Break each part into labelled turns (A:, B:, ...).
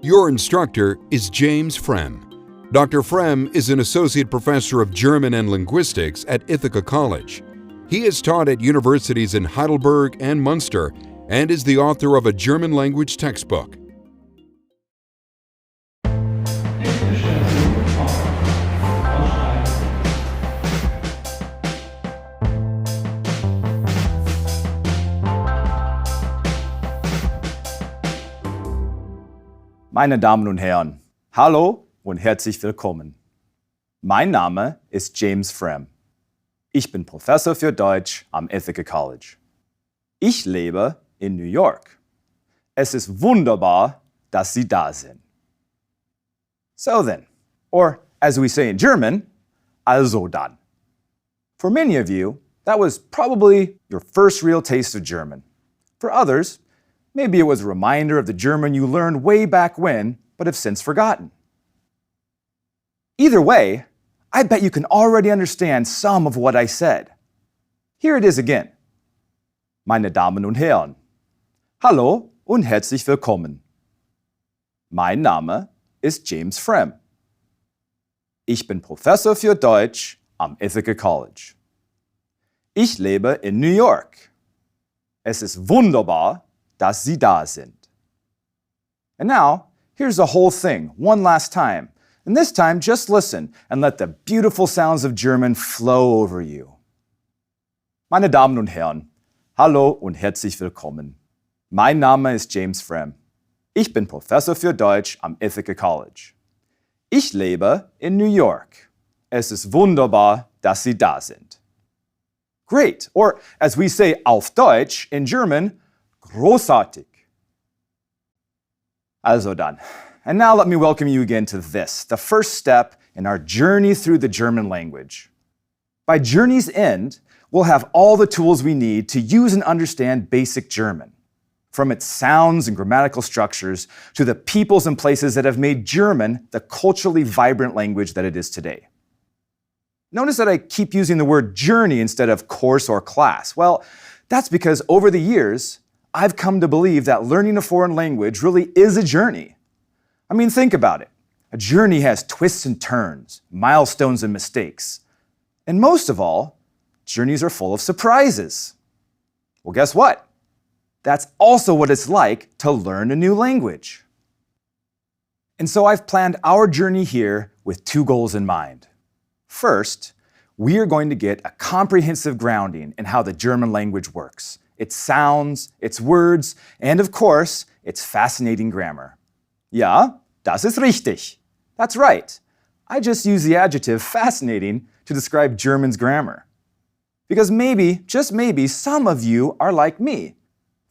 A: Your instructor is James Frem. Dr. Frem is an associate professor of German and linguistics at Ithaca College. He has taught at universities in Heidelberg and Munster and is the author of a German language textbook.
B: Meine Damen und Herren, hallo und herzlich willkommen. Mein Name ist James Frem. Ich bin Professor für Deutsch am Ithaca College. Ich lebe in New York. Es ist wunderbar, dass Sie da sind. So then, or as we say in German, also dann. For many of you, that was probably your first real taste of German. For others, maybe it was a reminder of the German you learned way back when, but have since forgotten. Either way, I bet you can already understand some of what I said. Here it is again. Meine Damen und Herren, hallo und herzlich willkommen. Mein Name ist James Frem. Ich bin Professor für Deutsch am Ithaca College. Ich lebe in New York. Es ist wunderbar, dass Sie da sind. And now, here's the whole thing, one last time. And this time, just listen and let the beautiful sounds of German flow over you. Meine Damen und Herren, hallo und herzlich willkommen. Mein Name ist James Frem. Ich bin Professor für Deutsch am Ithaca College. Ich lebe in New York. Es ist wunderbar, dass Sie da sind. Great, or as we say auf Deutsch in German, großartig. Also dann. And now let me welcome you again to this, the first step in our journey through the German language. By journey's end, we'll have all the tools we need to use and understand basic German, from its sounds and grammatical structures to the peoples and places that have made German the culturally vibrant language that it is today. Notice that I keep using the word journey instead of course or class. Well, that's because over the years, I've come to believe that learning a foreign language really is a journey. I mean, think about it. A journey has twists and turns, milestones and mistakes. And most of all, journeys are full of surprises. Well, guess what? That's also what it's like to learn a new language. And so I've planned our journey here with two goals in mind. First, we are going to get a comprehensive grounding in how the German language works, its sounds, its words, and of course, its fascinating grammar. Ja, das ist richtig. That's right. I just use the adjective fascinating to describe German's grammar. Because maybe, just maybe, some of you are like me.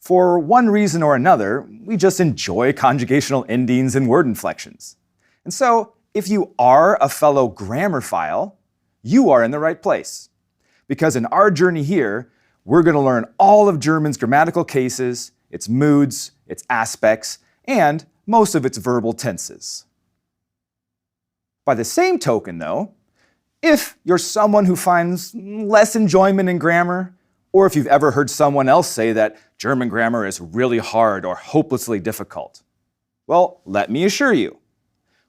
B: For one reason or another, we just enjoy conjugational endings and word inflections. And so, if you are a fellow grammarphile, you are in the right place. Because in our journey here, we're going to learn all of German's grammatical cases, its moods, its aspects, and most of its verbal tenses. By the same token, though, if you're someone who finds less enjoyment in grammar, or if you've ever heard someone else say that German grammar is really hard or hopelessly difficult, well, let me assure you,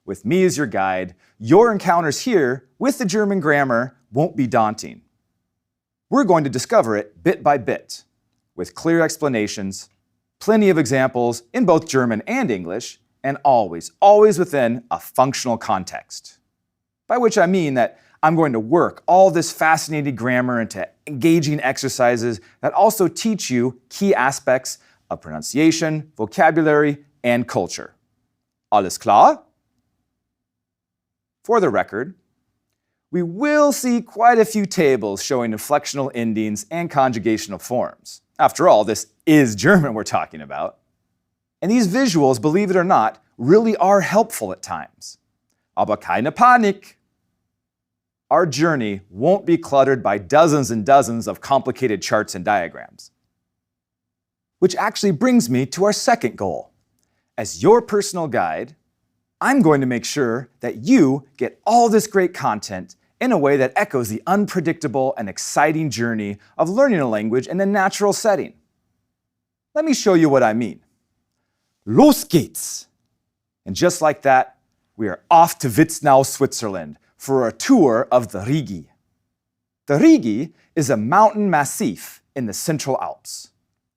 B: with me as your guide, your encounters here with the German grammar won't be daunting. We're going to discover it bit by bit, with clear explanations, plenty of examples in both German and English, and always within a functional context. By which I mean that I'm going to work all this fascinating grammar into engaging exercises that also teach you key aspects of pronunciation, vocabulary, and culture. Alles klar? For the record, we will see quite a few tables showing inflectional endings and conjugational forms. After all, this is German we're talking about. And these visuals, believe it or not, really are helpful at times. Aber keine Panik! Our journey won't be cluttered by dozens and dozens of complicated charts and diagrams. Which actually brings me to our second goal. As your personal guide, I'm going to make sure that you get all this great content in a way that echoes the unpredictable and exciting journey of learning a language in a natural setting. Let me show you what I mean. Los geht's! And just like that, we are off to Witznau, Switzerland for a tour of the Rigi. The Rigi is a mountain massif in the Central Alps.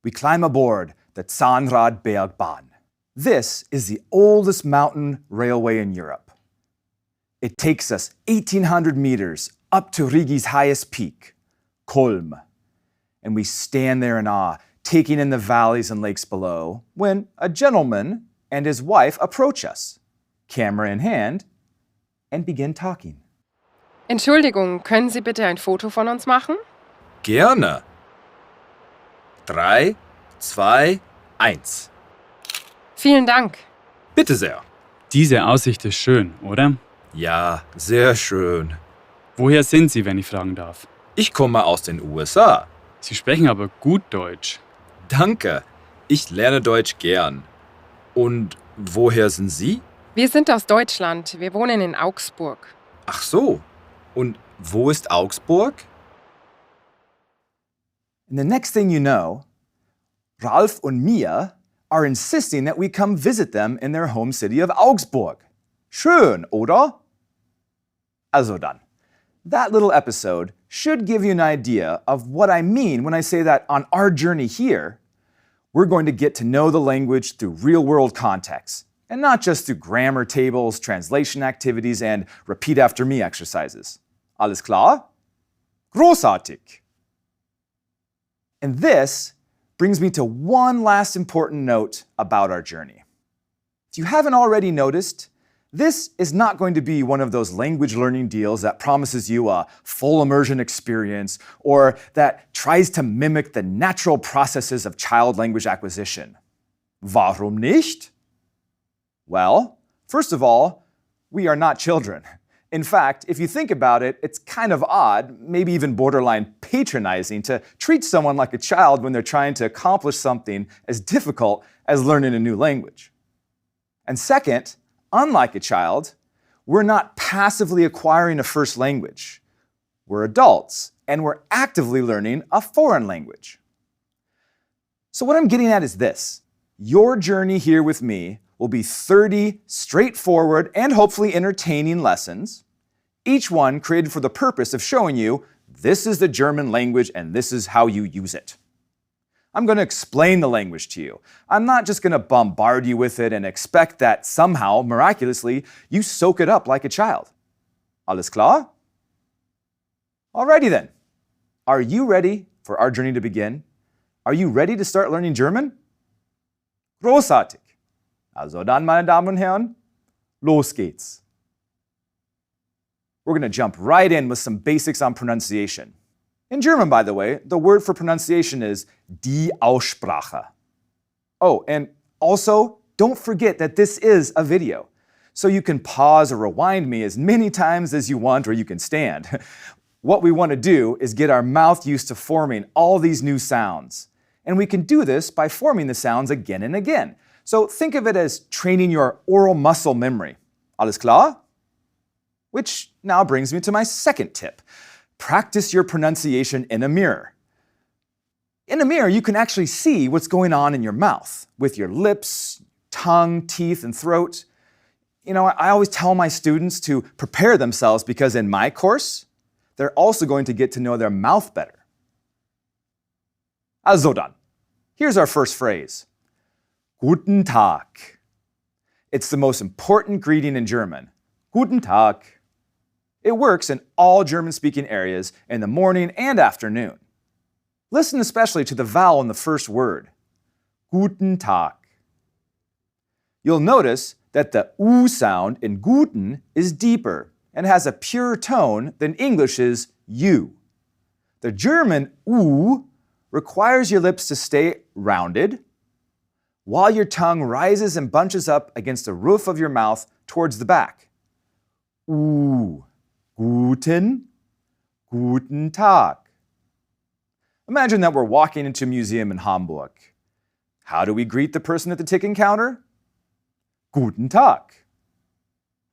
B: We climb aboard the Zahnradbergbahn. This is the oldest mountain railway in Europe. It takes us 1,800 meters up to Rigi's highest peak, Kulm. And we stand there in awe, taking in the valleys and lakes below, when a gentleman and his wife approach us, camera in hand, and begin talking.
C: Entschuldigung, können Sie bitte ein Foto von uns machen?
D: Gerne. 3, 2, 1.
C: Vielen Dank.
D: Bitte sehr.
E: Diese Aussicht ist schön, oder?
D: Ja, sehr schön.
E: Woher sind Sie, wenn ich fragen darf?
D: Ich komme aus den USA.
E: Sie sprechen aber gut Deutsch.
D: Danke. Ich lerne Deutsch gern. Und woher sind Sie?
C: Wir sind aus Deutschland. Wir wohnen in Augsburg.
D: Ach so. Und wo ist Augsburg?
B: And the next thing you know, Ralf und Mia are insisting that we come visit them in their home city of Augsburg. Schön, oder? Also dann, that little episode should give you an idea of what I mean when I say that on our journey here, we're going to get to know the language through real-world contexts, and not just through grammar tables, translation activities, and repeat after me exercises. Alles klar? Großartig! And this brings me to one last important note about our journey. If you haven't already noticed, this is not going to be one of those language learning deals that promises you a full immersion experience or that tries to mimic the natural processes of child language acquisition. Warum nicht? Well, first of all, we are not children. In fact, if you think about it, it's kind of odd, maybe even borderline patronizing, to treat someone like a child when they're trying to accomplish something as difficult as learning a new language. And second, unlike a child, we're not passively acquiring a first language. We're adults, and we're actively learning a foreign language. So what I'm getting at is this. Your journey here with me will be 30 straightforward and hopefully entertaining lessons, each one created for the purpose of showing you this is the German language and this is how you use it. I'm going to explain the language to you. I'm not just going to bombard you with it and expect that somehow, miraculously, you soak it up like a child. Alles klar? Alrighty then. Are you ready for our journey to begin? Are you ready to start learning German? Großartig. Also dann, meine Damen und Herren, los geht's. We're going to jump right in with some basics on pronunciation. In German, by the way, the word for pronunciation is die Aussprache. Oh, and also, don't forget that this is a video. So you can pause or rewind me as many times as you want, or you can stand. What we want to do is get our mouth used to forming all these new sounds. And we can do this by forming the sounds again and again. So think of it as training your oral muscle memory. Alles klar? Which now brings me to my second tip. Practice your pronunciation in a mirror. In a mirror, you can actually see what's going on in your mouth with your lips, tongue, teeth, and throat. You know, I always tell my students to prepare themselves because in my course, they're also going to get to know their mouth better. Also dann, here's our first phrase. Guten Tag. It's the most important greeting in German. Guten Tag. It works in all German-speaking areas in the morning and afternoon. Listen especially to the vowel in the first word. Guten Tag. You'll notice that the U sound in guten is deeper and has a purer tone than English's U. The German U requires your lips to stay rounded, while your tongue rises and bunches up against the roof of your mouth towards the back. Guten Tag. Imagine that we're walking into a museum in Hamburg. How do we greet the person at the ticket counter? Guten Tag.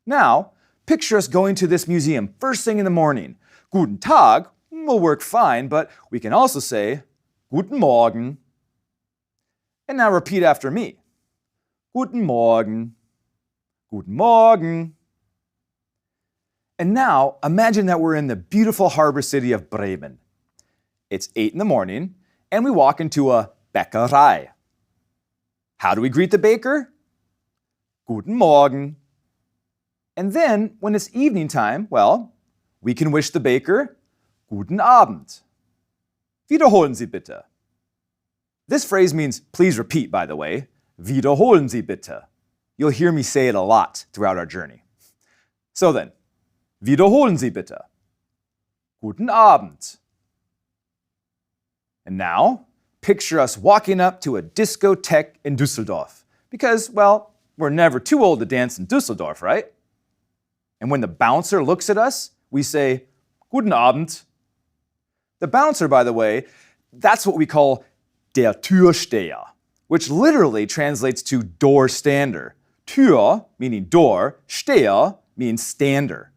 B: Now, picture us going to this museum first thing in the morning. Guten Tag will work fine, but we can also say Guten Morgen. And now repeat after me. Guten Morgen. Guten Morgen. And now, imagine that we're in the beautiful harbor city of Bremen. It's 8 in the morning, and we walk into a Bäckerei. How do we greet the baker? Guten Morgen. And then, when it's evening time, well, we can wish the baker Guten Abend. Wiederholen Sie bitte. This phrase means please repeat, by the way. Wiederholen Sie bitte. You'll hear me say it a lot throughout our journey. So then, wiederholen Sie bitte. Guten Abend. And now, picture us walking up to a discotheque in Düsseldorf. Because, well, we're never too old to dance in Düsseldorf, right? And when the bouncer looks at us, we say, Guten Abend. The bouncer, by the way, that's what we call der Türsteher, which literally translates to door stander. Tür, meaning door, Steher means stander.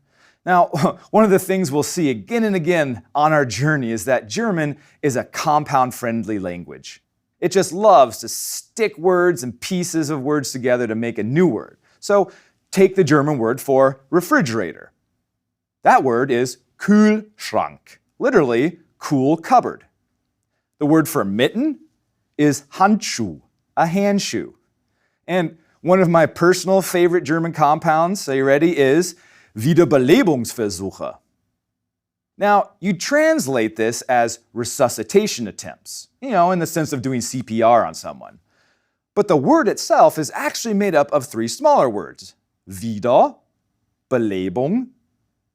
B: Now, one of the things we'll see again and again on our journey is that German is a compound-friendly language. It just loves to stick words and pieces of words together to make a new word. So take the German word for refrigerator. That word is Kühlschrank, literally cool cupboard. The word for mitten is Handschuh, a hand shoe. And one of my personal favorite German compounds, are you ready, is Wiederbelebungsversuche. Now, you translate this as resuscitation attempts, in the sense of doing CPR on someone. But the word itself is actually made up of 3 smaller words: Wieder, Belebung,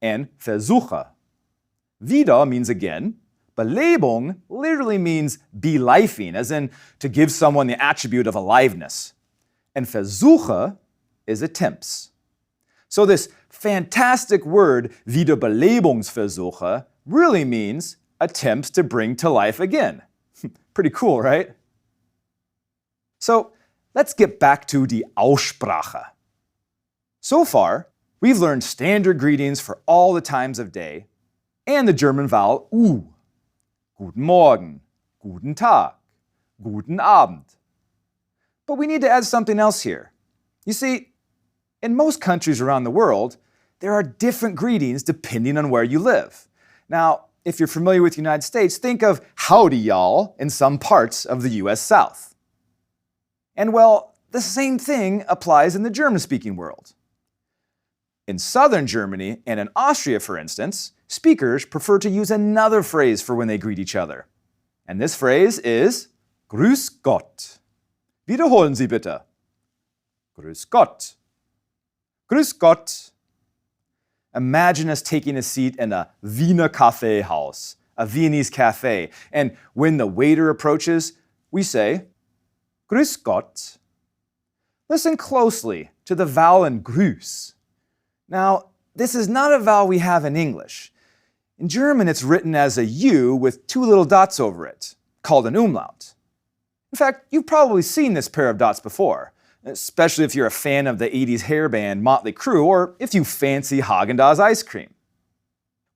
B: and Versuche. Wieder means again. Belebung literally means belifing, as in to give someone the attribute of aliveness. And Versuche is attempts. So this fantastic word, Wiederbelebungsversuche, really means attempts to bring to life again. Pretty cool, right? So let's get back to die Aussprache. So far, we've learned standard greetings for all the times of day and the German vowel U. Guten Morgen, Guten Tag, Guten Abend. But we need to add something else here. You see, in most countries around the world, there are different greetings depending on where you live. Now, if you're familiar with the United States, think of howdy y'all in some parts of the US South. And well, the same thing applies in the German-speaking world. In southern Germany and in Austria, for instance, speakers prefer to use another phrase for when they greet each other. And this phrase is Grüß Gott. Wiederholen Sie bitte. Grüß Gott. Grüß Gott. Imagine us taking a seat in a Wiener Kaffeehaus, a Viennese cafe, and when the waiter approaches, we say, Grüß Gott. Listen closely to the vowel in Grüß. Now, this is not a vowel we have in English. In German, it's written as a U with 2 little dots over it, called an umlaut. In fact, you've probably seen this pair of dots before, especially if you're a fan of the 80s hair band Motley Crue, or if you fancy Haagen-Dazs ice cream.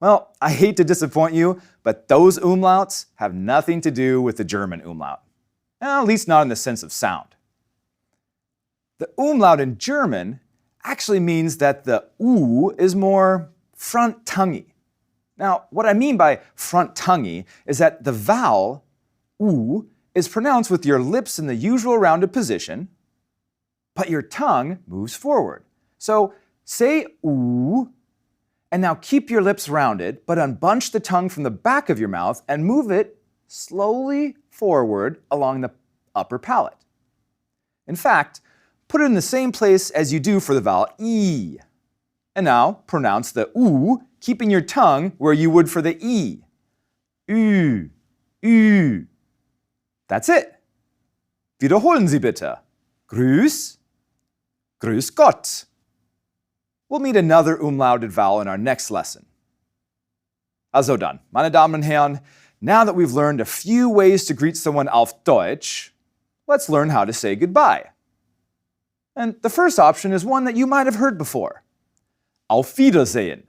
B: Well, I hate to disappoint you, but those umlauts have nothing to do with the German umlaut. At least not in the sense of sound. The umlaut in German actually means that the U is more front-tonguey. Now, what I mean by front-tonguey is that the vowel U is pronounced with your lips in the usual rounded position, but your tongue moves forward. So say U, and now keep your lips rounded, but unbunch the tongue from the back of your mouth and move it slowly forward along the upper palate. In fact, put it in the same place as you do for the vowel E. And now pronounce the U, keeping your tongue where you would for the E. Ü, Ü. That's it. Wiederholen Sie bitte. Grüß, Grüß Gott. We'll meet another umlauted vowel in our next lesson. Also dann, meine Damen und Herren, now that we've learned a few ways to greet someone auf Deutsch, let's learn how to say goodbye. And the first option is one that you might have heard before. Auf Wiedersehen.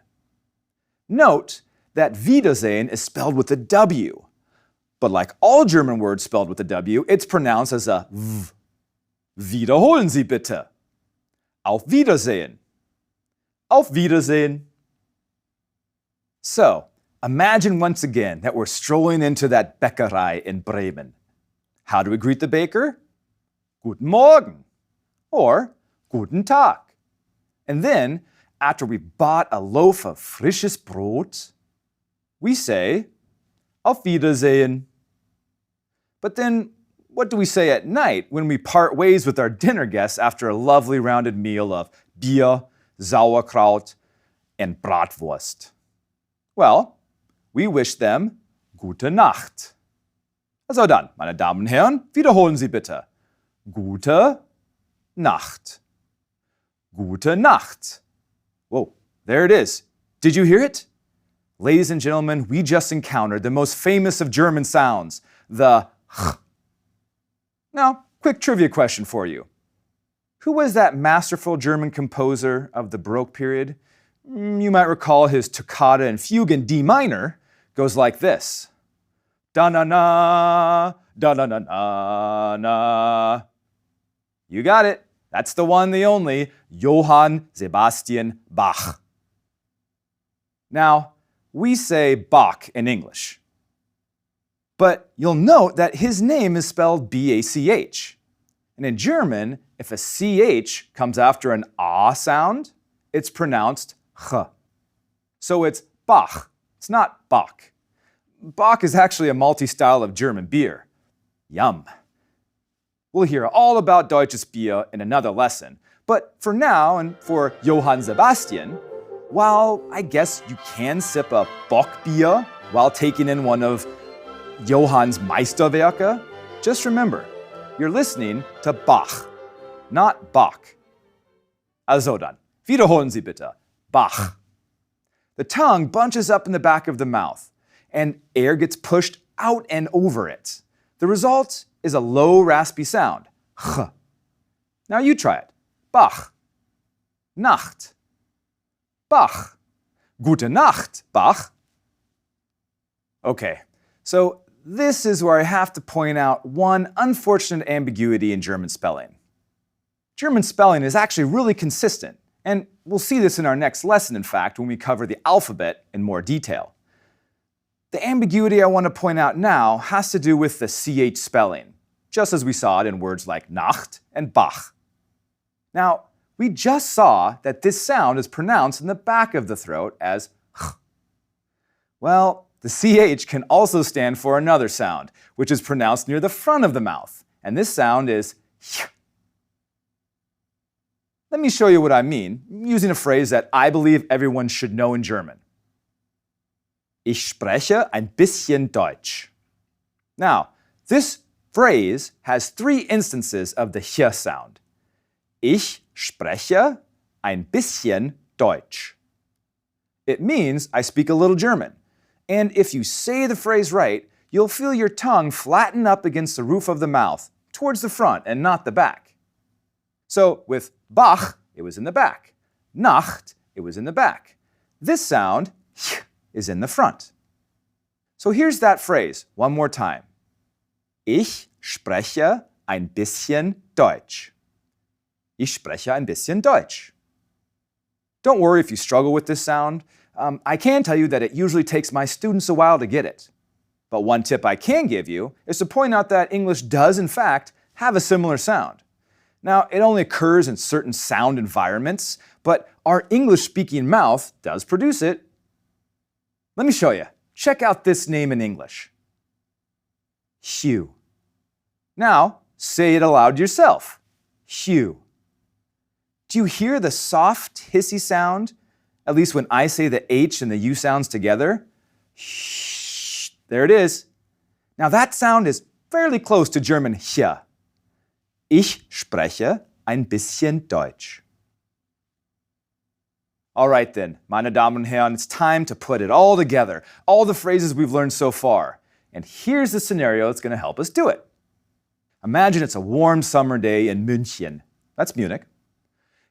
B: Note that Wiedersehen is spelled with a W. But like all German words spelled with a W, it's pronounced as a V. Wiederholen Sie bitte. Auf Wiedersehen. Auf Wiedersehen. So, imagine once again that we're strolling into that Bäckerei in Bremen. How do we greet the baker? Guten Morgen or Guten Tag. And then, after we bought a loaf of frisches Brot, we say Auf Wiedersehen. But then, what do we say at night when we part ways with our dinner guests after a lovely rounded meal of Bier, Sauerkraut, and Bratwurst? Well, we wish them Gute Nacht. Also dann, meine Damen und Herren, wiederholen Sie bitte. Gute Nacht. Gute Nacht. Whoa, there it is. Did you hear it? Ladies and gentlemen, we just encountered the most famous of German sounds, the ch. Now, quick trivia question for you. Who was that masterful German composer of the Baroque period? You might recall his toccata and fugue in D minor goes like this. Da-na-na, da-na-na-na-na. You got it. That's the one, the only, Johann Sebastian Bach. Now, we say Bach in English. But you'll note that his name is spelled B-A-C-H. And in German, if a CH comes after an A sound, it's pronounced ch. So it's Bach. It's not Bach. Bach is actually a multi-style of German beer. Yum. We'll hear all about Deutsches Bier in another lesson. But for now, and for Johann Sebastian, while I guess you can sip a Bockbier while taking in one of Johann's Meisterwerke, just remember, you're listening to Bach, not Bach. Also dann, wiederholen Sie bitte. Bach. The tongue bunches up in the back of the mouth, and air gets pushed out and over it. The result is a low, raspy sound. Ch. Now you try it. Bach. Nacht. Bach. Gute Nacht, Bach. Okay, so this is where I have to point out one unfortunate ambiguity in German spelling. German spelling is actually really consistent, and we'll see this in our next lesson, in fact, when we cover the alphabet in more detail. The ambiguity I want to point out now has to do with the CH spelling, just as we saw it in words like Nacht and Bach. Now, we just saw that this sound is pronounced in the back of the throat as ch. Well, the CH can also stand for another sound, which is pronounced near the front of the mouth, and this sound is ch. Let me show you what I mean, using a phrase that I believe everyone should know in German. Ich spreche ein bisschen Deutsch. Now, this phrase has three instances of the ch sound. Ich spreche ein bisschen Deutsch. It means I speak a little German. And if you say the phrase right, you'll feel your tongue flatten up against the roof of the mouth, towards the front and not the back. So with Bach, it was in the back. Nacht, it was in the back. This sound is in the front. So here's that phrase one more time. Ich spreche ein bisschen Deutsch. Ich spreche ein bisschen Deutsch. Don't worry if you struggle with this sound. I can tell you that it usually takes my students a while to get it. But one tip I can give you is to point out that English does, in fact, have a similar sound. Now, it only occurs in certain sound environments, but our English-speaking mouth does produce it. Let me show you. Check out this name in English. Hugh. Now, say it aloud yourself. Hugh. Do you hear the soft, hissy sound? At least when I say the H and the U sounds together. Shh. There it is. Now that sound is fairly close to German ch. Ich spreche ein bisschen Deutsch. All right then, meine Damen und Herren, it's time to put it all together, all the phrases we've learned so far. And here's the scenario that's going to help us do it. Imagine it's a warm summer day in München. That's Munich.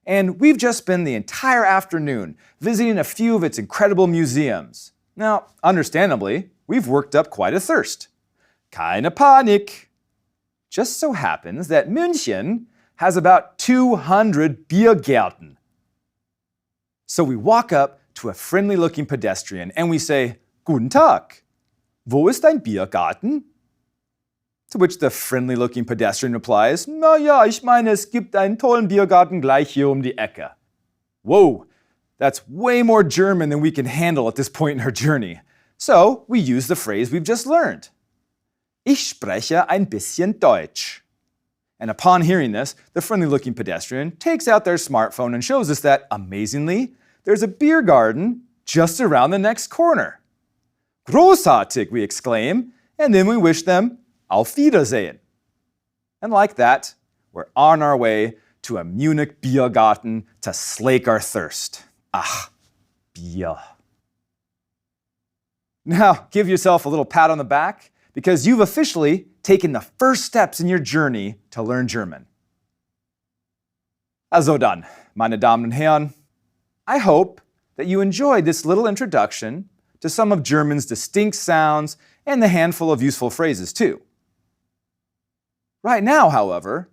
B: And we've just spent the entire afternoon visiting a few of its incredible museums. Now, understandably, we've worked up quite a thirst. Keine Panik. Just so happens that München has about 200 Biergärten. So we walk up to a friendly-looking pedestrian and we say, Guten Tag, wo ist dein Biergarten? To which the friendly-looking pedestrian replies, Na ja, ich meine, es gibt einen tollen Biergarten gleich hier die Ecke. Whoa, that's way more German than we can handle at this point in our journey. So we use the phrase we've just learned. Ich spreche ein bisschen Deutsch. And upon hearing this, the friendly-looking pedestrian takes out their smartphone and shows us that, amazingly, there's a beer garden just around the next corner. Großartig, we exclaim, and then we wish them Auf Wiedersehen. And like that, we're on our way to a Munich Biergarten to slake our thirst. Ach, Bier. Now, give yourself a little pat on the back because you've officially taken the first steps in your journey to learn German. Also dann, meine Damen und Herren, I hope that you enjoyed this little introduction to some of German's distinct sounds and the handful of useful phrases too. Right now, however,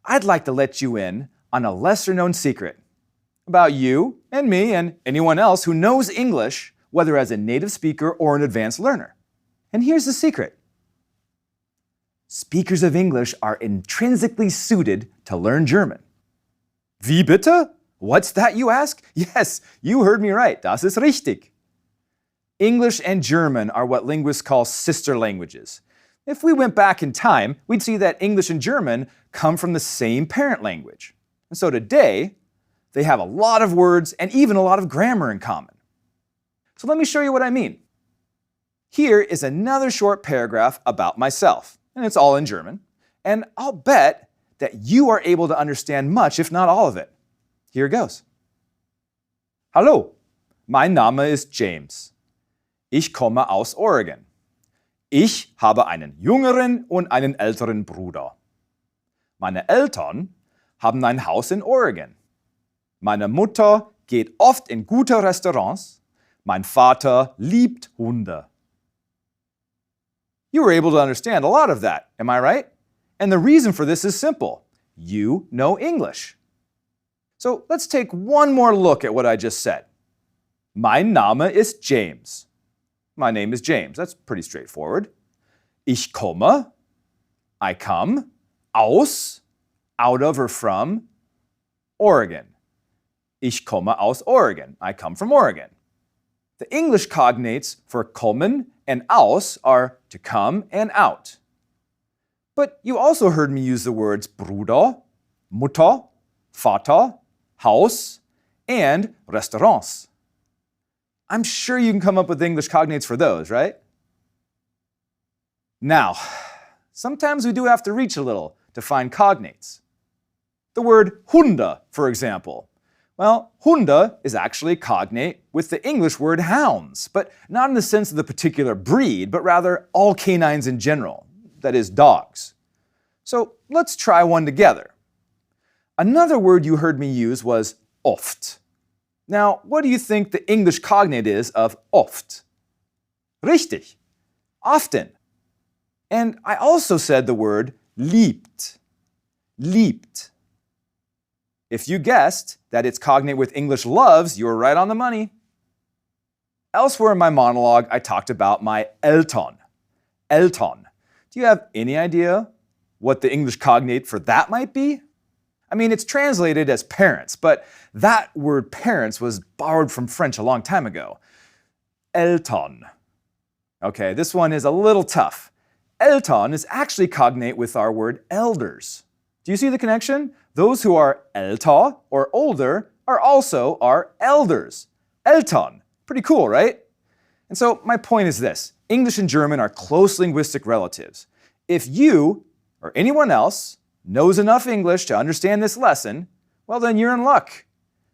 B: I'd like to let you in on a lesser-known secret about you and me and anyone else who knows English, whether as a native speaker or an advanced learner. And here's the secret. Speakers of English are intrinsically suited to learn German. Wie bitte? What's that, you ask? Yes, you heard me right. Das ist richtig. English and German are what linguists call sister languages. If we went back in time, we'd see that English and German come from the same parent language. And so today, they have a lot of words and even a lot of grammar in common. So let me show you what I mean. Here is another short paragraph about myself, and it's all in German, and I'll bet that you are able to understand much, if not all of it. Here goes. Hallo, mein Name ist James. Ich komme aus Oregon. Ich habe einen jüngeren und einen älteren Bruder. Meine Eltern haben ein Haus in Oregon. Meine Mutter geht oft in gute Restaurants. Mein Vater liebt Hunde. You were able to understand a lot of that, am I right? And the reason for this is simple. You know English. So let's take one more look at what I just said. Mein Name ist James. My name is James. That's pretty straightforward. Ich komme, I come, aus, out of or from, Oregon. Ich komme aus Oregon. I come from Oregon. The English cognates for kommen and aus are to come and out. But you also heard me use the words Bruder, Mutter, Vater, Haus, and Restaurants. I'm sure you can come up with English cognates for those, right? Now, sometimes we do have to reach a little to find cognates. The word Hunde, for example. Well, Hunde is actually cognate with the English word hounds, but not in the sense of the particular breed, but rather all canines in general, that is, dogs. So let's try one together. Another word you heard me use was oft. Now, what do you think the English cognate is of oft? Richtig, often. And I also said the word liebt. Liebt. If you guessed that it's cognate with English loves, you were right on the money. Elsewhere in my monologue, I talked about my Eltern. Eltern. Do you have any idea what the English cognate for that might be? I mean, it's translated as parents, but that word parents was borrowed from French a long time ago. Eltern. Okay, this one is a little tough. Eltern is actually cognate with our word elders. Do you see the connection? Those who are älter or older are also our elders. Eltern. Pretty cool, right? And so my point is this. English and German are close linguistic relatives. If you or anyone else knows enough English to understand this lesson, well then you're in luck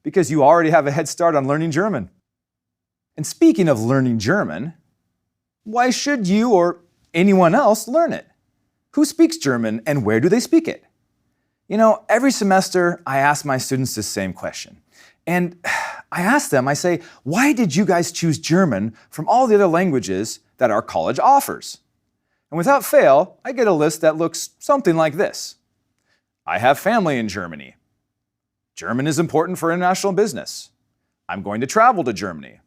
B: because you already have a head start on learning German. And speaking of learning German, why should you or anyone else learn it? Who speaks German and where do they speak it? You know, every semester I ask my students this same question. And I ask them, I say, why did you guys choose German from all the other languages that our college offers? And without fail, I get a list that looks something like this. I have family in Germany. German is important for international business. I'm going to travel to Germany.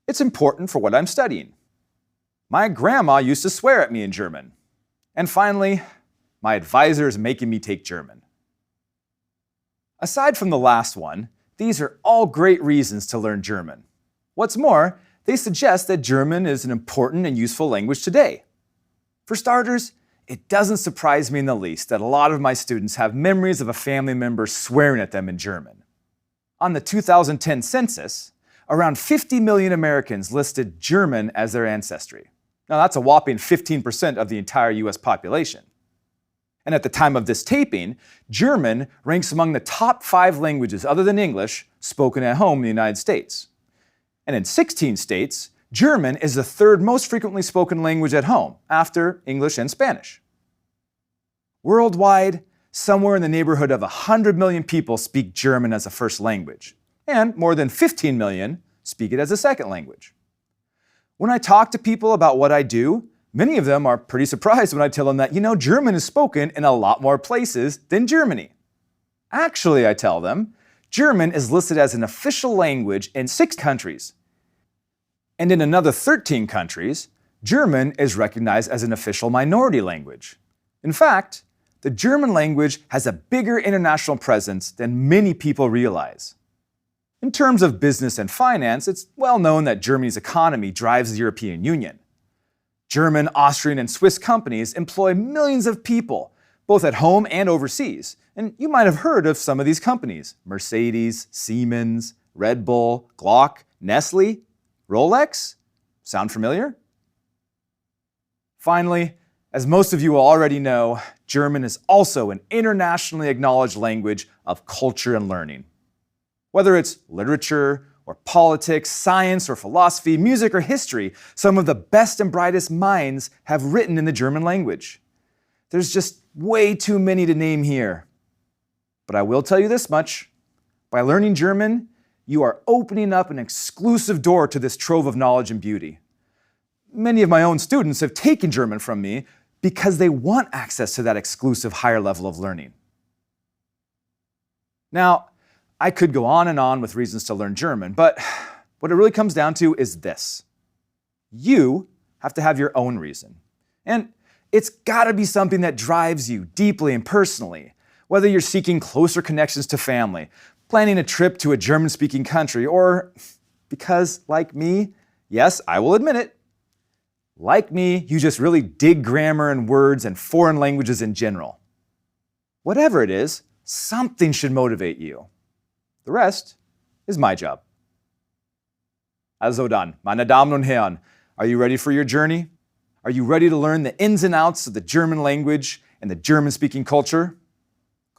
B: It's important for what I'm studying. My grandma used to swear at me in German. And finally, my advisor is making me take German. Aside from the last one, these are all great reasons to learn German. What's more, they suggest that German is an important and useful language today. For starters, it doesn't surprise me in the least that a lot of my students have memories of a family member swearing at them in German. On the 2010 census, around 50 million Americans listed German as their ancestry. Now that's a whopping 15% of the entire US population. And at the time of this taping, German ranks among the top 5 languages other than English spoken at home in the United States. And in 16 states, German is the 3rd most frequently spoken language at home, after English and Spanish. Worldwide, somewhere in the neighborhood of 100 million people speak German as a first language, and more than 15 million speak it as a second language. When I talk to people about what I do, many of them are pretty surprised when I tell them that, German is spoken in a lot more places than Germany. Actually, I tell them, German is listed as an official language in 6 countries. And in another 13 countries, German is recognized as an official minority language. In fact, the German language has a bigger international presence than many people realize. In terms of business and finance, it's well known that Germany's economy drives the European Union. German, Austrian, and Swiss companies employ millions of people, both at home and overseas. And you might have heard of some of these companies: Mercedes, Siemens, Red Bull, Glock, Nestle, Rolex. Sound familiar? Finally, as most of you will already know, German is also an internationally acknowledged language of culture and learning. Whether it's literature, or politics, science, or philosophy, music, or history, some of the best and brightest minds have written in the German language. There's just way too many to name here. But I will tell you this much: by learning German, you are opening up an exclusive door to this trove of knowledge and beauty. Many of my own students have taken German from me because they want access to that exclusive higher level of learning. Now, I could go on and on with reasons to learn German, but what it really comes down to is this: you have to have your own reason. And it's gotta be something that drives you deeply and personally, whether you're seeking closer connections to family, planning a trip to a German-speaking country, or because, like me, yes, I will admit it, like me, you just really dig grammar and words and foreign languages in general. Whatever it is, something should motivate you. The rest is my job. Also dann, meine Damen und Herren, are you ready for your journey? Are you ready to learn the ins and outs of the German language and the German-speaking culture?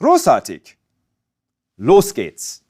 B: Großartig! Los geht's!